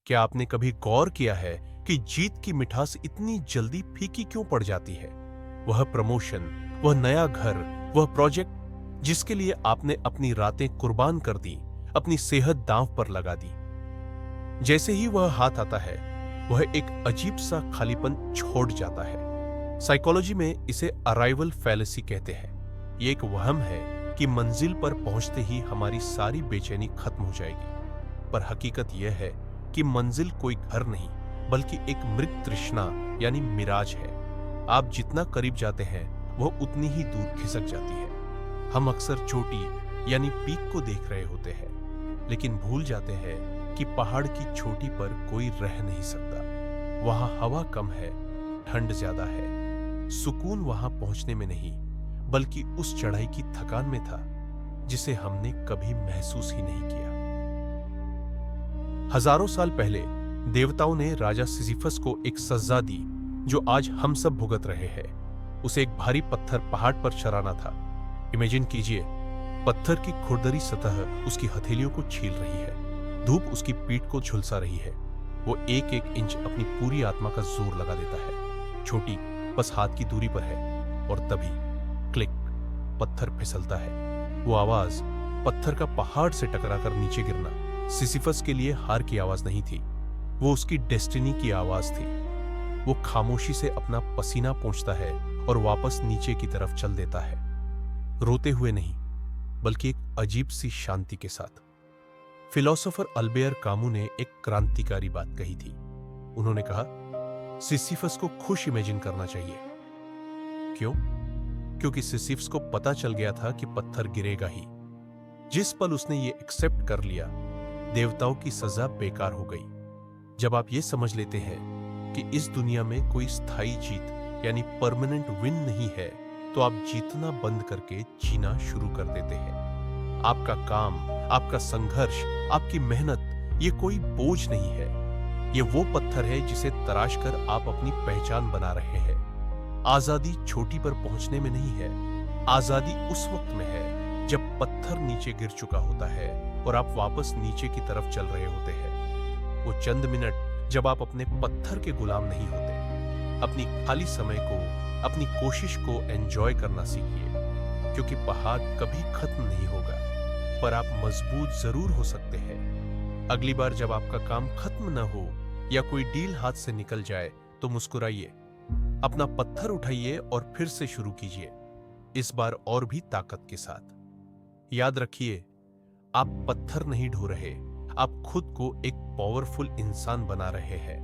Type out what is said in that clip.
क्या आपने कभी गौर किया है कि जीत की मिठास इतनी जल्दी फीकी क्यों पड़ जाती है? वह प्रमोशन, वह नया घर, वह प्रोजेक्ट जिसके लिए आपने अपनी रातें कुर्बान कर दी, अपनी सेहत दांव पर लगा दी। जैसे ही वह हाथ आता है, वह एक अजीब सा खालीपन छोड़ जाता है। साइकोलॉजी में इसे अराइवल फैलेसी कहते हैं। यह एक वहम है कि मंजिल पर पहुंचते ही हमारी सारी बेचैनी खत्म हो जाएगी, पर हकीकत यह है कि मंजिल कोई घर नहीं, बल्कि एक मृत तृष्णा यानी मिराज है। आप जितना करीब जाते हैं, वह उतनी ही दूर खिसक जाती है। हम अक्सर चोटी यानी पीक को देख रहे होते हैं, लेकिन भूल जाते हैं कि पहाड़ की चोटी पर कोई रह नहीं सकता। वहां हवा कम है, ठंड ज्यादा है। सुकून वहां पहुंचने में नहीं, बल्कि उस चढ़ाई की थकान में था जिसे हमने कभी महसूस ही नहीं किया। हजारों साल पहले देवताओं ने राजा सिसिफस को एक सजा दी जो आज हम सब भुगत रहे हैं। उसे एक भारी पत्थर पहाड़ पर चढ़ाना था। इमेजिन कीजिए, पत्थर की खुरदरी सतह उसकी हथेलियों को छील रही है, धूप उसकी पीठ को झुलसा रही है। वो एक एक इंच अपनी पूरी आत्मा का जोर लगा देता है। छोटी बस हाथ की दूरी पर है, और तभी क्लिक, पत्थर फिसलता है। वो आवाज, पत्थर का पहाड़ से टकराकर नीचे गिरना, सिसिफस के लिए हार की आवाज नहीं थी, वो उसकी डेस्टिनी की आवाज थी। वो खामोशी से अपना पसीना पोंछता है और वापस नीचे की तरफ चल देता है, रोते हुए नहीं, बल्कि एक अजीब सी शांति के साथ। फिलोसोफर अल्बेयर कामू ने एक क्रांतिकारी बात कही थी। उन्होंने कहा, सिसिफस को खुश इमेजिन करना चाहिए। क्यों? क्योंकि सिसिफस को पता चल गया था कि पत्थर गिरेगा ही। जिस पल उसने ये एक्सेप्ट कर लिया, देवताओं की सजा बेकार हो गई। जब आप ये समझ लेते हैं कि इस दुनिया में कोई स्थायी जीत यानी परमानेंट विन नहीं है, तो आप जीतना बंद करके जीना शुरू कर देते हैं। आपका काम, आपका संघर्ष, आपकी मेहनत ये कोई बोझ नहीं है। ये वो पत्थर है जिसे तराश कर आप अपनी पहचान बना रहे हैं। आजादी चोटी पर पहुंचने में नहीं है, आजादी उस वक्त में है जब पत्थर नीचे गिर चुका होता है और आप वापस नीचे की तरफ चल रहे होते हैं। वो चंद मिनट जब आप अपने पत्थर के गुलाम नहीं होते। अपनी खाली समय को, अपनी कोशिश को एंजॉय करना सीखिए, क्योंकि पहाड़ कभी खत्म नहीं होगा, पर आप मजबूत जरूर हो सकते हैं। अगली बार जब आपका काम खत्म न हो या कोई डील हाथ से निकल जाए, तो मुस्कुराइए, अपना पत्थर उठाइए और फिर से शुरू कीजिए, इस बार और भी ताकत के साथ। याद रखिए, आप पत्थर नहीं ढो रहे, आप खुद को एक पावरफुल इंसान बना रहे हैं।